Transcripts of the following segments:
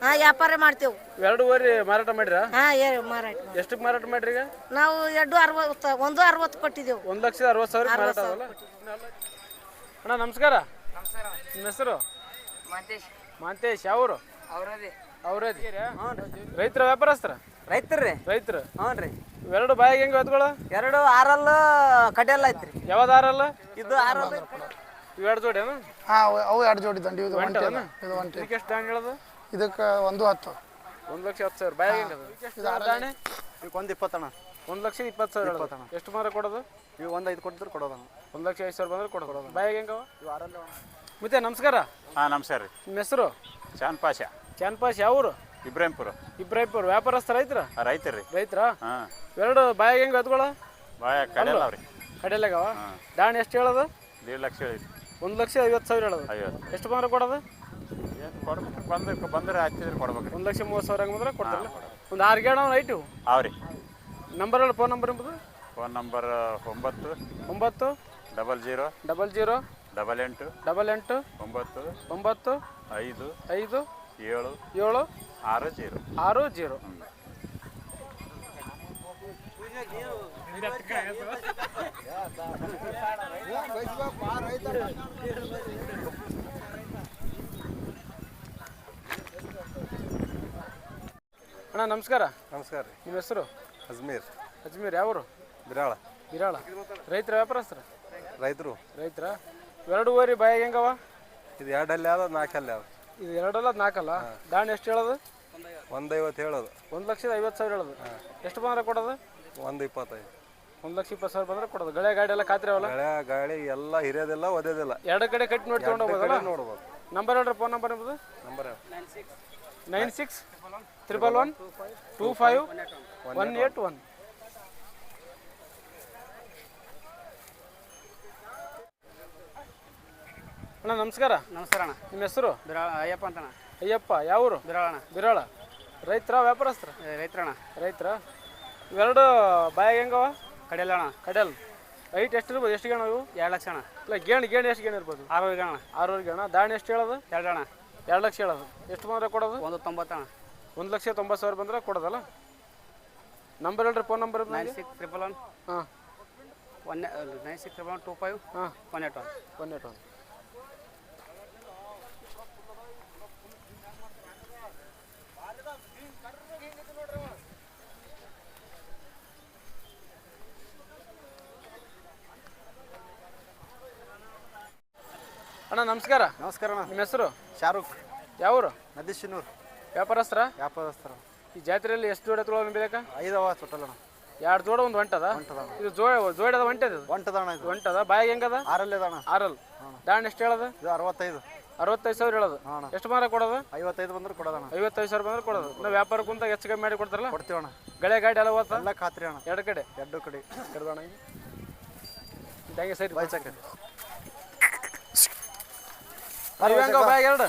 ಹಾ ವ್ಯಾಪಾರ ಮಾಡ್ತೇವೆ. ಎರಡೂವರೆ ಮಾರಾಟ ಮಾಡಿರಾ? ಹಾ ಮಾರಾಟ. ಎಷ್ಟಕ್ಕೆ ಮಾರಾಟ ಮಾಡ್ರಿ ಈಗ? ನಾವು 1.60 ಕೊಟ್ಟಿದ್ದೆವು. 1,60,000 ಮಾರಾಟ ಆಗಲ್ಲ. ಅಣ್ಣ ನಮಸ್ಕಾರ. ನಮಸ್ಕಾರ. ನಿಮ್ಮ ಹೆಸರು? ಮಾಂತೇಶ್. ಯಾವೂರು? ಅವ್ರದಿ. ರೈತರ ವ್ಯಾಪಾರಸ್ತ್ರ? ರೈತರು. ಹ್ಞೂ ರೀ. ಎರಡು ಬಾಯಿಗೆ ಹೆಂಗೆ ಎತ್ಗಳು? ಎರಡು ಆರಲ್ಲ ಕಡೆಯಲ್ಲ ಐತ್ರಿ. ಯಾವ್ದು ಆರಲ್ಲ? ಇದು ಆರಲ್ಲ. ಇವು ಎರಡು ಜೋಡಿ ಅಣ್ಣ? ಹಾಂ ಅವು ಎರಡು ಜೋಡಿ ದಂಡಿ ಇದು ಒಂಟಿ. ಇದಕ್ಕೆ ಎಷ್ಟು ದಾಣಿ ಹೇಳೋದು? ಇದಕ್ಕೆ 1.10. 1,10,000. ಬಾಯಿಗೆ ಹೆಂಗೆ ಅದು? ಎಷ್ಟು ದಾಣಿ? ಈಗ 1.20 ಅಣ್ಣ. 1,20,000 ಹೇಳೋದು. ಎಷ್ಟು ಮಾರ ಕೊಡೋದು? ಇವು 1.5 ಕೊಟ್ಟಿದ್ರೆ ಕೊಡೋದಣ್ಣ. 1,05,000 ಬಂದ್ರೆ ಕೊಡೋದು. ಬಾಯಿಗೆ ಹೆಂಗವ? ಇವು ಆರಲ್ಲ. ಮತ್ತೆ ನಮಸ್ಕಾರ. ಹಾಂ ನಮಸ್ಕಾರ ರೀ. ನಿಮ್ಮ ಹೆಸರು? ಚಾನ್ಪಾಶ. ಯಾವೂರು? ಇಬ್ರಾಹಿಂಪುರ. ವ್ಯಾಪಾರಸ್ಥ ರೈತರ? ರೈತರು ರೀ. ರೈತರ? ಹಾಂ. ಎರಡು ಬಾಯಿಗೆ ಹೆಂಗೆ ಎತ್ಕೊಳ? ಬಾಯ ಕಡೆಯಲ್ಲ ಅವ್ರಿ. ಕಡೆಯಲ್ಲಾಗವ? ದಾಣಿ ಎಷ್ಟು ಹೇಳೋದು? 1.5 ಲಕ್ಷ ಹೇಳಿ. 1,50,000 ಹೇಳೋದು. 50. ಎಷ್ಟು ಮಾರ ಕೊಡೋದು? ಏನು ಕೊಡ್ಬೇಕು ಬಂದ್ರೆ ಹಚ್ಚಿದ್ರೆ ಕೊಡ್ಬೇಕು. 1,30,000 ಹಂಗೆ ಬಂದ್ರೆ ಕೊಡ್ತಾರಲ್ಲ. ಒಂದು 6 ಗೇಣ ಐಟು ಅವ್ರಿ. ನಂಬರ್ ಹೇಳಿ. ಫೋನ್ ನಂಬರ್ ಎಂಬುದು? Phone number 9 00 00 88 88 9 9 5 5 7 7 60 60. ಅಣ್ಣ ನಮಸ್ಕಾರ. ನಮಸ್ಕಾರ ರೀ. ನಿಮ್ಮ ಹೆಸರು? ಅಜ್ಮೀರ್. ಯಾವೂರು? ಬಿರಾಳ. ರೈತರ ವ್ಯಾಪಾರಸ್ತ್ರ? ರೈತರು. ರೈತರ? ಎರಡೂವರೆ ಬಾಯಿಗೆ ಹೆಂಗವ? ಇದು 2 ಅಲ್ಲಿ ಯಾವ್ದು 4 ಅಲ್ಲಿ ಯಾವ್ದು? ಇದು 2 ಅಲ್ಲ 4 ಅಲ್ಲ. ದಾಣಿ ಎಷ್ಟು ಹೇಳೋದು? 1.50 ಹೇಳೋದು. 1,50,000 ಹೇಳೋದು. ಎಷ್ಟು ಬಂದ್ರೆ ಕೊಡೋದು? 1.25. 1,20,000 ಬಂದ್ರೆ ಕೊಡೋದು. ಗಳೆ ಗಾಡಿ ಎಲ್ಲ ಖಾತ್ರಿ ಅವಲ್ಲ? ಗಾಳಿ ಎಲ್ಲ ಹಿರಿಯೋದಿಲ್ಲ ಓದೋದಿಲ್ಲ. ಎರಡು ಕಡೆ ಕಟ್ಟಿ ನೋಡಿ ತೊಗೊಂಡು ಹೋಗೋದಲ್ಲ? ನೋಡ್ಬೋದು. ನಂಬರ್ ಹೇಳ್ರಿ. ಫೋನ್ ನಂಬರ್ ಎಂಬುದು? ನಂಬರ್ 96 111 25 181. ಅಣ್ಣ ನಮಸ್ಕಾರ. ನಮಸ್ಕಾರ ಅಣ್ಣ. ನಿಮ್ಮ ಹೆಸರು? ಅಯ್ಯಪ್ಪ ಅಂತಣ್ಣ. ಅಯ್ಯಪ್ಪ. ಯಾವೂರು? ಬಿರಾಳ. ರೈತರ ವ್ಯಾಪಾರಸ್ತ್ರ? ರೈತರಣ್ಣ. ರೈತರ? ಇವೆರಡು ಬಾಯಿಗೆ ಹೆಂಗವ? ಕಡೆಯಲ್ಲ ಅಣ್ಣ. ಕಡೆಯಲ್ಲ. ಐಟ್ ಎಷ್ಟು ಇರ್ಬೋದು? ಎಷ್ಟು ಗೇಣ ಇವು? 2 ಲಕ್ಷ ಅಣ್ಣ. ಇಲ್ಲ ಗೇಣಿ ಎಷ್ಟು ಗೇಣ ಇರ್ಬೋದು? 6 ಗೇಣ. 6 ಗೇಣ. ದಾಣಿ ಎಷ್ಟು ಹೇಳೋದು? 2 ಅಣ್ಣ. 2 ಲಕ್ಷ ಹೇಳೋದು. ಎಷ್ಟು ಬಂದ್ರೆ ಕೊಡೋದು? 1.90 ಅಣ್ಣ. 1,90,000 ಬಂದ್ರೆ ಕೊಡೋದಲ್ಲ? ನಂಬರ್ ಹೇಳ್ರಿ. Phone number? 9611 ಹಾಂ 9611 25 ಹಾಂ 181. ಅಣ್ಣ ನಮಸ್ಕಾರ. ನಮಸ್ಕಾರ ಅಣ್ಣ. ನಿಮ್ಮ ಹೆಸರು? ಶಾರುಖ್. ಯಾವೂರು? ನದಿಶಿನೂರು. ವ್ಯಾಪಾರಸ್ತ್ರ? ವ್ಯಾಪಾರಸ್ಥರ. ಈ ಜಾತ್ರೆಯಲ್ಲಿ ಎಷ್ಟು ಜೋಡಿ ಎತ್ತುಗಳು ಬೇಕಾ? 5 ಟೋಟಲ್ ಅಣ್ಣ. 2 ಜೋಡ ಒಂದು ಹೊಂಟದ? ಇದು ಜೋಡದ ಹೊಂಟದ? ಒಂಟದಣ್ಣ. ಇದು ಹೊಂಟದ. ಬಾಯಿಗೆ ಹೆಂಗದ? 6 ಅಣ್ಣ. 6 ದಾಣಿ ಎಷ್ಟು ಹೇಳೋದು? ಇದು 65. 65,000 ಹೇಳೋದು. ಎಷ್ಟು ಮಾರ ಕೊಡೋದು? 55 ಬಂದ್ರೆ ಕೊಡೋದಣ್ಣ. 55,000 ಬಂದ್ರೆ ಕೊಡೋದು. ನಾವು ವ್ಯಾಪಾರ ಕುಂತ ಹೆಚ್ಚು ಕಮ್ಮಿ ಮಾಡಿ ಕೊಡ್ತಾರಲ್ಲ? ಕೊಡ್ತೀವಣ್ಣ. ಗಳೆ ಗಾಡಿ ಎಲ್ಲ ಹೋಗ್ತಾ? ಎಲ್ಲ ಖಾತ್ರಿ ಅಣ್ಣ. 2 ಕಡೆ? 2 ಕಡೆ. ಕಡ್ದೋಣ ಹಂಗೆ ಸೈಡ್ ಬೈಚಕ್ಕೆ. ಹೆಂಗವ ಬಾಯಿಗೆ? 2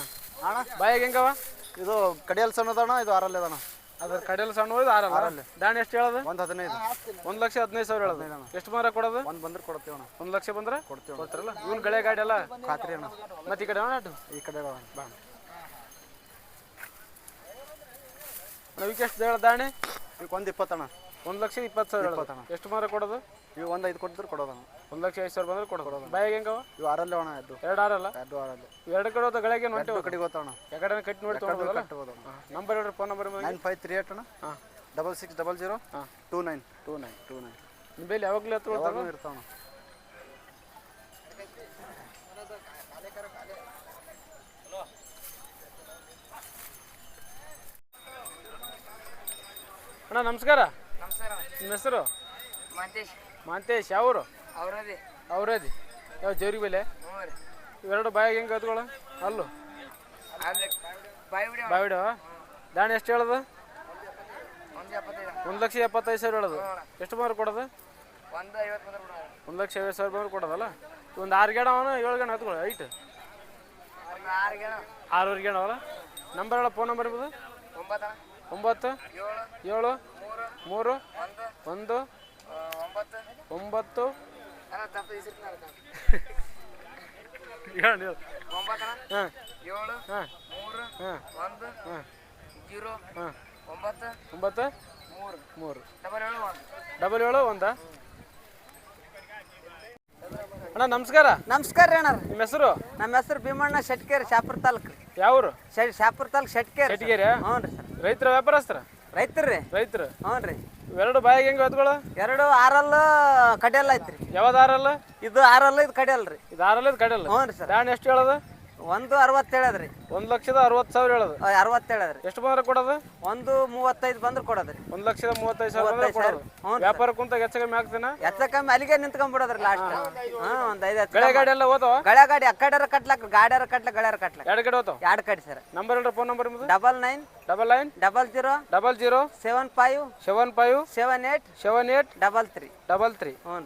ಅಣ್ಣ ಬಾಯಿಗೆ ಹೆಂಗವ? ಇದು ಕಡಿಯಲ್ ಸಣ್ಣದಣ್ಣ. ಇದು 6 ಅಣ್ಣ. ಅದ್ರ ಕಡೆಯಲ್ಲಿ ಸಣ್ಣ ಹೋಯ್ದು 6 ದಾಣಿ ಎಷ್ಟು ಹೇಳೋದು? 1.15. 1,15,000 ಹೇಳೋದು. ಎಷ್ಟು ಮಾರ ಕೊಡೋದು? 1 ಬಂದ್ರೆ ಕೊಡ್ತೀವಣ್ಣ. 1 ಲಕ್ಷ ಬಂದ್ರೆ ಕೊಡ್ತಾರಲ್ಲ? ಇವ್ನು ಗಳೆ ಗಾಡಿ ಎಲ್ಲ ಖಾತ್ರಿ ಅಣ್ಣ. ಮತ್ತೆ ಈ ಕಡೆ ಈ ಕಡೆ ಬಾ ನಾವೀಗ ಎಷ್ಟು ಹೇಳ ದಾಣಿ? ಈಗ 1.20 ಅಣ್ಣ. 1,20,000 ಎಷ್ಟು ಮಾರ ಕೊಡೋದು? ಇವು 1.5 ಕೊಟ್ಟಿದ್ರೆ ಕೊಡೋದಣ್ಣ. 1,05,000 ಬಂದ್ರೆ ಕೊಡೋದು. ಬಾಯಿಗೆ ಹೆಂಗವ? ಇವು 6 ಅಣ್ಣ. 2 6 ಅಲ್ಲ? 2 6. 2 ಕಡೆ ಹೋದ ಗಳಿಗೆ ಹೊಂಟೆ ಕಡೆಗೆ ಹೋಗ್ತಾವಣ್ಣ. ಯಾಕಡೆ ಕಟ್ಟಿ ನೋಡಿ ತೊಗೊಂಡೋದಲ್ಲ? ನಂಬರ್ ಹೇಳ್ರಿ. Phone number? 9538 ಅಣ್ಣ. 6600 29. ನಿಮ್ಮ ಬೇಲಿ ಯಾವಾಗಲೂ ಹತ್ತು ಇರ್ತಾವಣ್ಣ. ಅಣ್ಣ ನಮಸ್ಕಾರ. ನಮಸ್ಕಾರ. ನಿಮ್ಮ ಹೆಸರು? ಮಾಂತೇಶ್. ಯಾವೂರು? ಅವ್ರದಿ. ಯಾವ ಜೇವ್ರಿಗೆ ಬೆಲೆ? ಇವೆರಡು ಬಾಯಿಗೆ ಹೆಂಗೆ ಎತ್ಕೊಳ್ಳ? ಅಲ್ಲು ಬಾವಿಡ. ದಾಣಿ ಎಷ್ಟು ಹೇಳೋದು? 1,75,000 ಹೇಳೋದು. ಎಷ್ಟು ಮಾರು ಕೊಡೋದು? 1,50,000 ಬಂದ್ರೆ ಕೊಡೋದಲ್ಲ? ಒಂದು 6 ಗೇಣ ಅವನು 7 ಗೇಣ ಎತ್ಕೊಳ್ಳಿ. ಐಟ್ 6 ಗೇಣ ಅವಲ್ಲ? ನಂಬರ್ ಹೇಳ. ಫೋನ್ ನಂಬರ್ ಇರ್ಬೋದು? 9 7 3 1 9 ಹಾಂ 0 ಹಾಂ 9 9 3 3 7 7 1 ಅಣ್ಣ ನಮಸ್ಕಾರ. ನಮಸ್ಕಾರ ರೀ ಅಣ್ಣ. ನಿಮ್ಮ ಹೆಸರು? ನಮ್ಮ ಹೆಸರು ಭೀಮಣ್ಣ ಶೆಟ್ಕೇರಿ, ಶಾಪುರ ತಾಲೂಕು ರೀ. ಯಾವ್ರು? ಶಾಪುರ ತಾಲೂಕು ಶೆಟ್ಕೇರಿ. ಶೆಟ್ಕೇರಿ? ಹ್ಞೂ ರೀ ಸರ್. ರೈತರ ವ್ಯಾಪಾರಸ್ತ್ರ? ರೈತರು ರೀ. ರೈತರು. ಹ್ಞೂ ರೀ. ಇವೆರಡು ಬಾಯಿಗೆ ಹೆಂಗೆ ಎತ್ಗಳು? 2 ಆರಲ್ ಕಡಿಯಲ್ಲ ಐತ್ರಿ. ಯಾವ್ದು ಆರಲ್ಲ? ಇದು ಆರಲ್ಲ, ಇದು ಕಡಿಯಲ್ಲ ರೀ. ಇದು ಆರಲ್ಲ, ಇದು ಕಡಿಯಲ್ಲ? ಹ್ಞೂ ರೀ ಸರ್. ದಾಣಿ ಎಷ್ಟು ಹೇಳೋದು? 1.60 ಹೇಳದ್ರಿ. 1,60,000 ಹೇಳೋದು. 60 ಹೇಳದ್ರಿ. ಎಷ್ಟು ಬಂದ್ರೆ ಕೊಡೋದು? 1.35 ಬಂದ್ರೆ ಕೊಡೋದ್ರಿ. 1,35,000 ಬಂದ್ರೆ ಕೊಡೋದು. ವ್ಯಾಪಾರ ಕುಂತ ಹೆಚ್ಚು ಕಮ್ಮಿ ಆಗ್ತೇನ? ಹೆಚ್ಚ ಕಮ್ಮಿ ಅಲ್ಲಿಗೆ ನಿಂತ್ಕೊಂಡ್ಬಿಡೋದ್ರಿ ಲಾಸ್ಟ್. ಹಾಂ, ಒಂದು 5 ಗಳೆ ಗಾಡಿ ಎಲ್ಲ ಹೋದವ? ಗಳೆ ಗಾಡಿ ಅಕ್ಕಡ್ಯಾರ ಕಟ್ಲಾಕ, ಗಾಡ್ಯಾರ ಕಟ್ಲ, ಗಳಾರ ಕಟ್ಲ. 2 ಕಡೆ ಹೋತಾವ? 2 ಕಡೆ ಸರ್. ನಂಬರ್ ಹೇಳ್ರಿ, ಫೋನ್ ನಂಬರ್ ನಿಮ್ಮದು? 99 99 00 00 75 75 78 78 33. 33. ಹ್ಞೂ.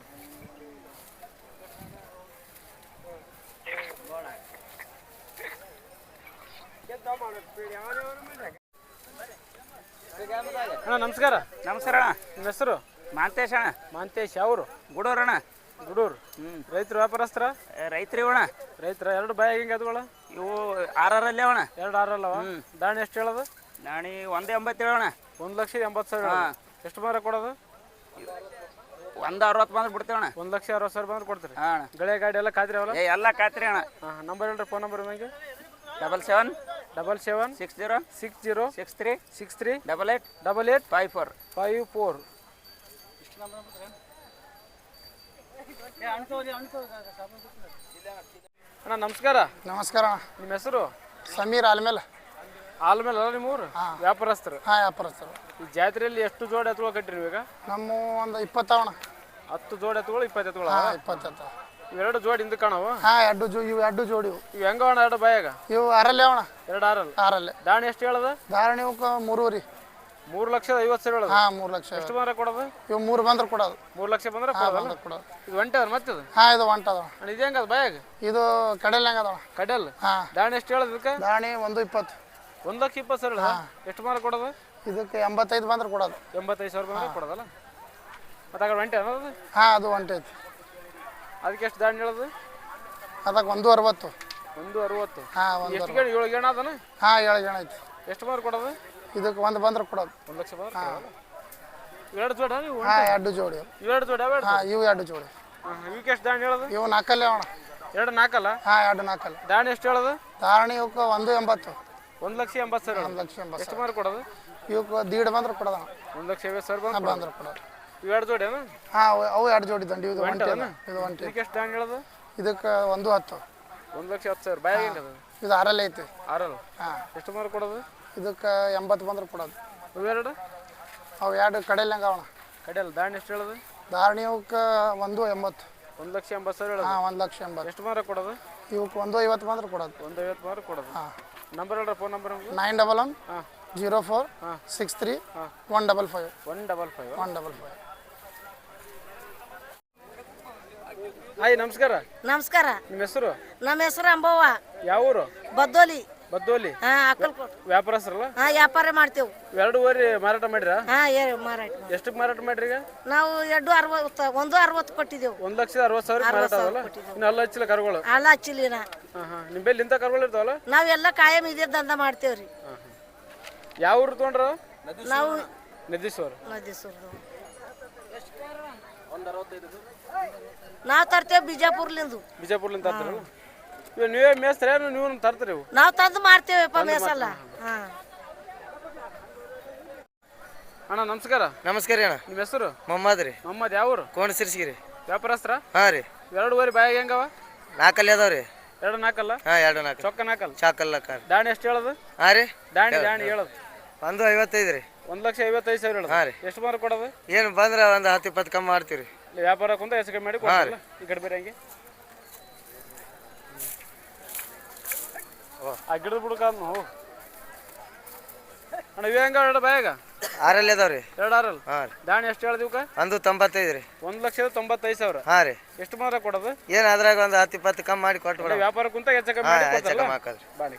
ಅಣ್ಣ ನಮಸ್ಕಾರ. ನಮಸ್ಕಾರ ಅಣ್ಣ. ನಿಮ್ಮ ಹೆಸರು? ಮಾಂತೇಶ್ ಅಣ್ಣ. ಮಾಂತೇಶ್. ಯಾವರು? ಗುಡೂರಣ್ಣ. ಗುಡೂರು. ರೈತರು ವ್ಯಾಪಾರಸ್ತ್ರ? ರೈತ್ರಿ ಅಣ್ಣ. ರೈತರ. 2 ಬಾಯಿಗೆ ಹೆಂಗೆ ಎತ್ಗಳು? ಇವು 6 ಅಣ್ಣ. 2 ಆರಲ್ಲವ? ದಾಣಿ ಎಷ್ಟು ಹೇಳೋದು? ನಾಣಿ 1.87 ಅಣ್ಣ. 1,80,000. ಎಷ್ಟು ಬಂದ್ರೆ ಕೊಡೋದು? 1.60 ಬಂದ್ರೆ ಬಿಡ್ತೇವಣ್ಣ. 1,60,000 ಬಂದ್ರೆ ಕೊಡ್ತೀರಿ? ಹಾಂ ಅಣ್ಣ. ಗಳೆ ಗಾಡಿ ಎಲ್ಲ ಖಾತ್ರಿ ಅವಲ್ಲ? ಎಲ್ಲ ಖಾತ್ರಿ ಅಣ್ಣ. ಹಾಂ. ನಂಬರ್ ಹೇಳ್ರಿ, ಫೋನ್ ನಂಬರ್ ನನಗೆ? 77 77 60 60 63 63 88 88 54. 54. ಅಣ್ಣ ನಮಸ್ಕಾರ. ನಮಸ್ಕಾರ. ನಿಮ್ಮ ಹೆಸರು? ಸಮೀರ್ ಆಲ್ಮೇಲೆ. ಆಲ್ಮೇಲೆ ಅಲ್ಲ ನಿಮ್ಮ ಊರು? ವ್ಯಾಪಾರಸ್ಥರು? ಹಾಂ, ವ್ಯಾಪಾರಸ್ಥರು. ಈ ಜಾತ್ರೆಯಲ್ಲಿ ಎಷ್ಟು ಜೋಡಿ ಎತ್ತುಗಳು ಕಟ್ಟಿರಿ ನೀವೀಗ? ನಮ್ಮ ಒಂದು 20 ಅಣ್ಣ. 10 ಜೋಡಿ ಎತ್ತುಗಳು, 20 ಎತ್ತುಗಳು? ಹಾಂ, 20 ಎತ್ತ. ಇವೆರಡು ಜೋಡಿ ಹಿಂದೆ ಕಾಣವು? ಹಾಂ, ಇವು 2 ಜೋಡಿ. ಇವು ಹೆಂಗ ಅಣ್ಣ 2 ಬಾಯಾಗ? ಇವು ಆರಲ್ಲೇ ಅಣ್ಣ. 2 ಆರಲ್ಲ? ಆರಲ್ಲೇ. ದಾಣಿ ಎಷ್ಟು ಹೇಳದ? ಧಾರಣೆ ಇವಕ್ಕೆ 3 ರೀ. 3,50,000 ಹೇಳೋದು? ಹಾಂ, 3 ಲಕ್ಷ. ಎಷ್ಟು ಬಂದ್ರೆ ಕೊಡೋದು? ಇವು 3 ಬಂದ್ರೆ ಕೊಡೋದು. 3 ಲಕ್ಷ ಬಂದ್ರೆ ಕೊಡೋದು? ಕೊಡೋದು. ಇದು ಒಂಟೆ ಅದ ಮತ್ತೆ ಅದು? ಹಾಂ, ಇದು ಒಂಟದ ಅಣ್ಣ. ಇದು ಹೆಂಗದ ಬಾಯಾಗ? ಇದು ಕಡೆಯಲ್ಲಿ ಹೆಂಗದ? ಕಡೆಯಲ್ಲ? ಹಾಂ. ದಾಣಿ ಎಷ್ಟು ಹೇಳೋದು ಇದಕ್ಕೆ? ಧಾರಣೆ 1.20. 1,20,000 ಹೇಳೋದು? ಎಷ್ಟು ಬಂದ್ರೆ ಕೊಡೋದು? ಇದಕ್ಕೆ 85 ಬಂದ್ರೆ ಕೊಡೋದು. 85,000 ಬಂದ್ರೆ ಕೊಡೋದಲ್ಲ? ಮತ್ತೆ ಆಗ ಒಂಟೆ ಅನ್ನೋದು? ಹಾಂ, ಅದು ಒಂಟೆ ಐತಿ. ಅದಕ್ಕೆ ಎಷ್ಟು ದಾಣಿ ಹೇಳೋದು? ಅದಕ್ಕೆ 1.60. 1.60. ಹಾಂ, ಎಷ್ಟು ಗೇಣು? 7 ಗೇಣು ಅದನ? ಹಾಂ, 7 ಗೇಣು ಐತಿ. ಎಷ್ಟು ಬಂದ್ರೆ ಕೊಡೋದು? ಇದಕ್ಕೆ 1 ಬಂದ್ರೆ ಕೊಡೋದು. 1 ಲಕ್ಷ ಬಂದ್ರೆ ಕೊಡೋದು? ಇವೆರಡು ಜೋಡಿ ನೀವು? ಹಾಂ, 2 ಜೋಡಿ. ಇವೆರಡು ಜೋಡಿ ಅವೆರಡು? ಹಾಂ, ಇವು 2 ಜೋಡಿ. ಇವಕ್ಕೆ ಎಷ್ಟು ದಾಣಿ ಹೇಳೋದು? ಇವು 4 ಅಣ್ಣ. 2 4 ಹಾಂ, 2 4. ದಾಣಿ ಎಷ್ಟು ಹೇಳೋದು? ಧಾರಣೆ ಇವಕ್ಕೆ 1.80. 1,80,000. 1,80,000. ಎಷ್ಟು ಬಂದ್ರೆ ಕೊಡೋದು? ಇವಕ್ಕೆ 1.5 ಬಂದ್ರೆ ಕೊಡೋಣ. 1,50,000 ಬಂದ್ರೆ ಕೊಡೋದು. ಇವೆರಡು ಜೋಡಿ ಅಣ್ಣ? ಹಾಂ, ಅವು 2 ಜೋಡಿ ದಂಡಿ. ಇದು ಒಂಟೆ. ಇದು ಒಂಟೆ. ಇದಕ್ಕೆ ಎಷ್ಟು ದಾಣಿ ಹೇಳೋದು? ಇದಕ್ಕೆ 1.10. 1,10,000. ಬಾಯಾಗ ಹೆಂಗದ? ಇದು ಆರಲ್ಲೇ ಐತಿ. ಆರಲ್ಲ? ಹಾಂ. ಎಷ್ಟು ಬಂದ್ರೆ ಕೊಡೋದು? ಇದಕ್ಕೆ 80 ಬಂದ್ರೆ ಕೊಡೋದು. ಇವೆರಡು? ಅವು 2 ಕಡೆಯಲ್ಲಿ ಹೆಂಗೆ ಅವಣ. ಕಡೆಯಲ್ಲ? ದಾಣಿ ಎಷ್ಟು ಹೇಳೋದು? ಧಾರಣೆ ಇವಕ್ಕೆ 1.80. 1,80,000 ಹೇಳೋದು? ಹಾಂ, 1,80,000. ಎಷ್ಟು ಬಂದ್ರೆ ಕೊಡೋದು? ಇವಕ್ಕೆ 1.50 ಬಂದ್ರೆ ಕೊಡೋದು. 1,50 ಬಂದ್ರೆ ಕೊಡೋದು? ಹಾಂ. ನಂಬರ್ ಹೇಳ್ರಿ, ಫೋನ್ ನಂಬರ್? 911 ಹಾಂ 04 63 155. 155. 155. ಹಾಯ್ ನಮಸ್ಕಾರ. ನಮಸ್ಕಾರ. ನಿಮ್ಮ ಹೆಸರು? ನಮ್ಮ ಹೆಸರು ಅಂಬವ್ವ. ಯಾವ ಊರು? ಬದ್ದೋಲಿ. ಬದ್ದೋಲಿ. ಹಾಂ, ಅಕ್ಕಲ್ಕೋಟ್. ವ್ಯಾಪಾರಸ್ಥರಲ್ಲ? ಹಾಂ, ವ್ಯಾಪಾರ ಮಾಡ್ತೇವೆ. 2 ಮಾರಾಟ ಮಾಡಿರಾ? ಹಾಂ, ಮಾರಾಟ. ಎಷ್ಟಕ್ಕೆ ಮಾರಾಟ ಮಾಡ್ರಿ ಈಗ? ನಾವು 1.60 ಕೊಟ್ಟಿದ್ದೆವು. 1,60,000 ಮಾರಾಟ ಅದಲ್ಲ? ಇನ್ನು ಅಲ್ಲ ಹಚ್ಚಿಲ್ಲ ಕರುಗಳು? ಅಲ್ಲ ಹಚ್ಚಿಲ್ಲ. ಹಾಂ ಹಾಂ. ನಿಂಬಲ್ಲಿ ಇಂಥ ಕರುಗಳು ಇರ್ತಾವಲ್ಲ? ನಾವೆಲ್ಲ ಕಾಯಂ ಇದೇ ದಂಧ ಮಾಡ್ತೇವ್ರಿ. ಹಾಂ ಹಾಂ. ಯಾವ ಊರು ತೊಗೊಂಡ್ರ? ನಾವು ನದೀಶ್ವರ. ನದೀಶ್ವರದವ್ರು. ನಾವು ತರ್ತೇವೆ ಬಿಜಾಪುರ್ಲಿಂದು. ಬಿಜಾಪುರ್ಲಿಂದ ತರ್ತಾರಲ್ಲ? ಇವಾಗ ನೀವೇ ಮೇಸ್ತಾರೆ ನೀವು ತರ್ತೀರಿ? ಇವು ನಾವು ತಂದು ಮಾಡ್ತೇವೆಪ್ಪ ಮೇಸಲ್ಲ. ಹಾಂ. ಅಣ್ಣ ನಮಸ್ಕಾರ. ನಮಸ್ಕಾರ ಅಣ್ಣ. ನಿಮ್ಮ ಹೆಸರು? ಮೊಹಮ್ಮದ್ ರೀ. ಮೊಹಮ್ಮದ್. ಯಾವ ಊರು? ಕೋಣ ಸಿರ್ಸಿಗಿರಿ. ವ್ಯಾಪಾರಸ್ಥರ? ಹಾಂ ರೀ. 2 ಬಾಯಿಗೆ ಹೆಂಗವ? 4 ಅದಾವ ರೀ. 2 4 ಹಾಂ, 2 4. ಚೊಕ್ಕ 4 ಚಾಕಲ್ಲ ಕಾರ್. ದಾಣಿ ಎಷ್ಟು ಹೇಳೋದು? ಹಾಂ ರೀ. ದಾಣಿ ಹೇಳೋದು? 1.55 ರೀ. 1,55,000 ಹೇಳೋದು? ಹಾಂ ರೀ. ಎಷ್ಟು ಮಾರು ಕೊಡೋದು? ಏನು ಬಂದ್ರೆ ಒಂದು 10-20 ಕಮ್ಮಿ ಮಾಡ್ತೀವಿ ರೀ. ವ್ಯಾಪಾರ ಕುಂತ ಹೆಚ್ಚು ಕಮ್ಮಿ ಮಾಡಿ ಕೊಡ್ತಾರಲ್ಲ? ಈ ಕಡೆ ಬೇರೆ ಹಂಗೆ ಆ ಗಿಡದ ಬುಡಕ ನಾವು ಅಣ್ಣ. ಇವೆ ಹೆಂಗ 2 ಬಾಯಾಗ? 6 ಅದಾವ ರೀ. 2 ಆರಲ್ಲ? ಹಾಂ ರೀ. ದಾಣಿ ಎಷ್ಟು ಹೇಳ್ದಿವ್ಕ? 1.95 ರೀ. 1,95,000. ಹಾಂ ರೀ. ಎಷ್ಟು ಮಾರ ಕೊಡೋದು? ಏನು ಅದ್ರಾಗ ಒಂದು 10-20 ಕಮ್ಮಿ ಮಾಡಿ ಕೊಟ್ಟು ವ್ಯಾಪಾರ ಕುಂತ ಹೆಚ್ಚು ಕಮ್ಮಿ ಮಾಡಿ ಕೊಡ್ತಾರಲ್ಲ? ಹಾಕೋದ್ರಿ. ಬಾಣಿ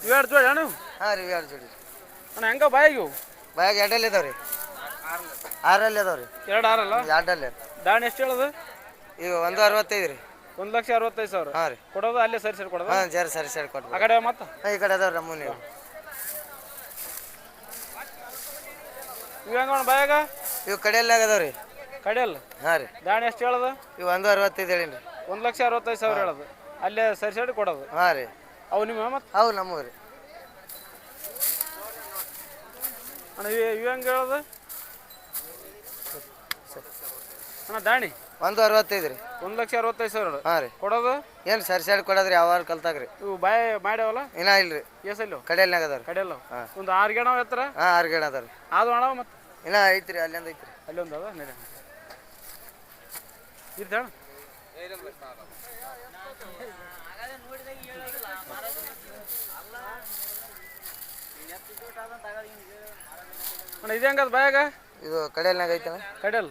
ಇವೆರಡು ಜೋಡಿ ಅಣ್ಣ? ಹಾಂ ರೀ, 2 ಜೋಡಿ ಅಣ್ಣ. ಹೆಂಗ ಬಾಯಿಗೆ ಇವು? ಬಾಯಾಗ 2 ಅದಾವ ರೀ. 6 ಅದಾವ ರೀ. 2 ಆರಲ್ಲ? 2 ದಾಣಿ ಎಷ್ಟು ಹೇಳೋದು? ಈಗ 1.65 ರೀ. 1,65,000 ಹಾಂ ರೀ ಕೊಡೋದು ಅಲ್ಲೇ ಸರಿ ಕೊಡೋದು ಹಾಂ ಜರ ಸರಿ ಆ ಕೊಟ್ಬಿಡು ಕಡೆ ಮತ್ತೆ ಈ ಕಡೆ ಅದಾವ್ರಿ ನಮ್ಮ ನೀವು ಇವು ಹೆಂಗ ಬಾಯಾಗ ಇವು ಕಡೆಯಲ್ಲಾಗ ಅದಾವ್ರಿ ಕಡೆಯಲ್ಲ ಹಾಂ ರೀ ದಾಣಿ ಎಷ್ಟು ಹೇಳೋದು ಇವು 1,65 ಹೇಳೀನಿ ರೀ 1,65,000 ಹೇಳೋದು ಅಲ್ಲೇ ಸರಿ ಕೊಡೋದು ಹಾಂ ರೀ ಅವು ನಿಮ್ಮ ಮತ್ತೆ ಅವು ನಮ್ಮವು ರೀ ಅಣ್ಣ ಇವು ಹೆಂಗೆ ಹೇಳೋದು ಅಣ್ಣ ದಾಣಿ 1,65 ರೀ 1,65,000 ಹಾಂ ರೀ ಕೊಡೋದು ಏನು ಸರಿ ಕೊಡೋದ್ರಿ ಯಾವ ಕಲ್ತಾಗ ರೀ ಇವು ಬಾಯ ಮಾಡ್ಯಾವಲ್ಲ ಇನ್ನೂ ಇಲ್ರಿ ಎಸಲ್ಲೋ ಕಡೆಯಲ್ನಾಗ ಅದಾವ್ರಿ ಕಡೆಯಲ್ಲ ಒಂದು 6 ಗೆಣ ಎತ್ತರ ಹಾಂ 6 ಗಿಡ ಅದಾವ್ರಿ ಅದು ಅಣ್ಣ ಮತ್ತೆ ಇನ್ನೂ ಐತ್ರಿ ಅಲ್ಲಿಂದ ಐತ್ರಿ ಅಲ್ಲಿ ಒಂದು ಅದ ನಡಿ ಇರ್ತ ಅಣ್ಣ ಇದು ಹೆಂಗದ ಬಾಯಾಗ ಇದು ಕಡೆಯಲ್ನಾಗ ಐತನ ಕಡೆಯಲ್ಲ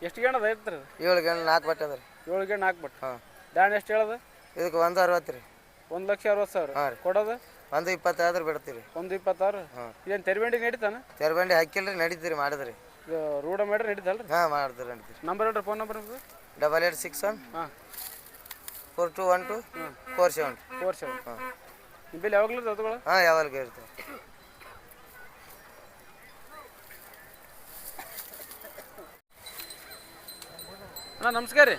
ಎಷ್ಟು ಗೆಣದ ಐತ್ರಿ 7 ಗಿಡ 4 ಬಟ್ಟೆ ಅದ ರೀ 7 ಗೆಣ ಹಾಕ್ಬಿಟ್ಟು ಹಾಂ ದಾಣಿ ಎಷ್ಟು ಹೇಳೋದು ಇದಕ್ಕೆ 1,60 ರೀ 1,60,000 ಹಾಂ ರೀ ಕೊಡೋದು 1,20 ಆದ್ರೆ ಬಿಡ್ತೀವಿ 1,26 ಇದೇನು ತೆರಿಬಂಡಿ ನಡೀತಾನ ತೆರಬಂಡಿ ಹಾಕಿಲ್ರಿ ನಡೀತೀರಿ ಮಾಡಿದ್ರಿ ಇದು ರೂಢ ಮಾಡ್ರಿ ನಡೀತಲ್ರಿ ಹಾಂ ಮಾಡಿದ್ರಿ ನಡೀತೀರಿ ನಂಬರ್ ಹೇಳ್ರಿ ಫೋನ್ ನಂಬರ್ ನಿಮ್ಮದು 8861 ಹಾಂ 4212 47 47 ಹಾಂ ನಿಮ್ಮಲ್ಲಿ ಯಾವಾಗಲೂ ತಗೊಳ ಹಾಂ ಯಾವಾಗ ಇರ್ತದೆ ಅಣ್ಣ ನಮಸ್ಕಾರ ರೀ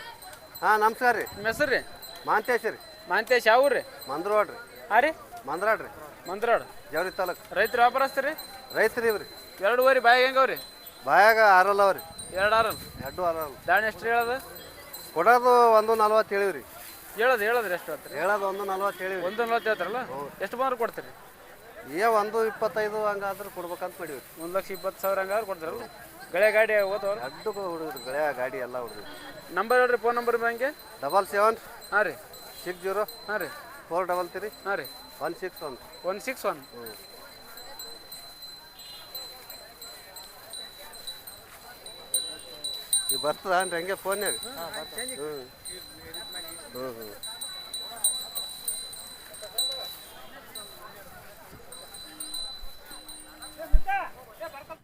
ಹಾಂ ನಮಸ್ಕಾರ ರೀ ನಿಮ್ಮ ಹೆಸರು ರೀ ಮಾಂತೇಶ್ ರೀ ಮಾಂತೇಶ್ ಯಾವ ಊರು ರೀ ಮಂದ್ರವಾಡ್ ರೀ ಹಾಂ ರೀ ಮಂದ್ರಾಡ್ ರೀ ಮಂತ್ರಾಡ್ ಜವರಿ ತಾಲೂಕು ರೈತರು ವ್ಯಾಪಾರಸ್ತೀರಿ ರೈತರಿ ಇವ್ರಿ 2 ಬಾಯಿಗೆ ಹೆಂಗವ್ರಿ ಬಾಯಾಗ ಆರಲ್ಲ ಅವ್ರಿ 2 ಆರಲ್ಲ 2 ಆರಲ್ಲ ದಾಣಿ ಎಷ್ಟು ಹೇಳೋದು ಕೊಡೋದು 1,40 ಹೇಳಿವ್ರಿ ಹೇಳೋದ್ರಿ ಎಷ್ಟು ಹೇಳ್ತೀರಿ ಹೇಳೋದು 1,40 ಹೇಳಿವ್ರಿ 1,40 ಹೇಳ್ತಾರಲ್ಲ ಎಷ್ಟು ಬಂದ್ರೆ ಕೊಡ್ತೀರಿ 1,25 ಹಂಗಾದ್ರೆ ಕೊಡ್ಬೇಕಂತ ಮಾಡೀವಿ 1,20,000 ಹಂಗಾದ್ರೆ ಕೊಡ್ತಾರಲ್ಲ ಗಳೆ ಗಾಡಿ ಓದವ್ರು ಅಡ್ಡು ಹುಡುಗರು ಗಳೆ ಗಾಡಿ ಎಲ್ಲ ಹುಡುಗರು ನಂಬರ್ ಹೇಳ್ರಿ ಫೋನ್ ನಂಬರ್ ಬ್ಯಾಂಗೆ 77 ಹಾಂ ರೀ 60 ಹಾಂ ರೀ 433 ಹಾಂ ರೀ 161 161 ಈಗ ಬರ್ತದ ಹಂಗೆ ಫೋನ್ಯಾಗ ಹ್ಞೂ ಹ್ಞೂ ಹ್ಞೂ